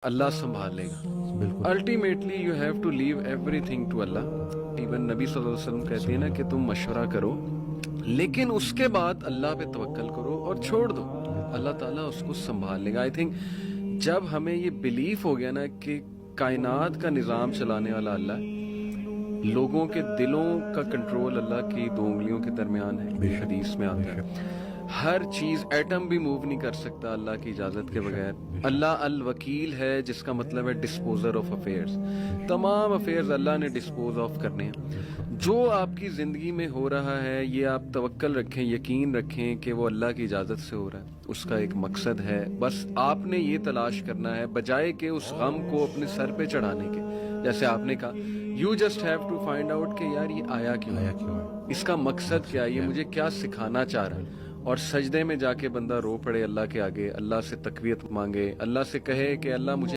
اللہ سنبھال لے گا. بالکل ultimately you have to leave everything to اللہ. ایون نبی صلی اللہ علیہ وسلم کہتے ہیں نا کہ تم مشورہ کرو لیکن اس کے بعد اللہ پہ توکل کرو اور چھوڑ دو, اللہ تعالیٰ اس کو سنبھال لے گا. آئی تھنک جب ہمیں یہ بلیف ہو گیا نا کہ کائنات کا نظام چلانے والا اللہ ہے, لوگوں کے دلوں کا کنٹرول اللہ کی دو انگلیوں کے درمیان ہے, حدیث میں آتا ہے, ہر چیز ایٹم بھی موو نہیں کر سکتا اللہ کی اجازت کے بغیر. اللہ الوکیل ہے جس کا مطلب ہے ڈسپوزر آف افیئرز. تمام افیئرز اللہ نے ڈسپوز آف کرنے ہیں. جو آپ کی زندگی میں ہو رہا ہے یہ آپ توکل رکھیں, یقین رکھیں کہ وہ اللہ کی اجازت سے ہو رہا ہے, اس کا ایک مقصد ہے. بس آپ نے یہ تلاش کرنا ہے بجائے کہ اس غم کو اپنے سر پہ چڑھانے کے. جیسے آپ نے کہا you just have to find out کہ یار یہ آیا کیوں ہے, اس کا مقصد کیا ہے, یہ مجھے کیا سکھانا چاہ رہا ہے. اور سجدے میں جا کے بندہ رو پڑے اللہ کے آگے, اللہ سے تقویت مانگے, اللہ سے کہے کہ اللہ مجھے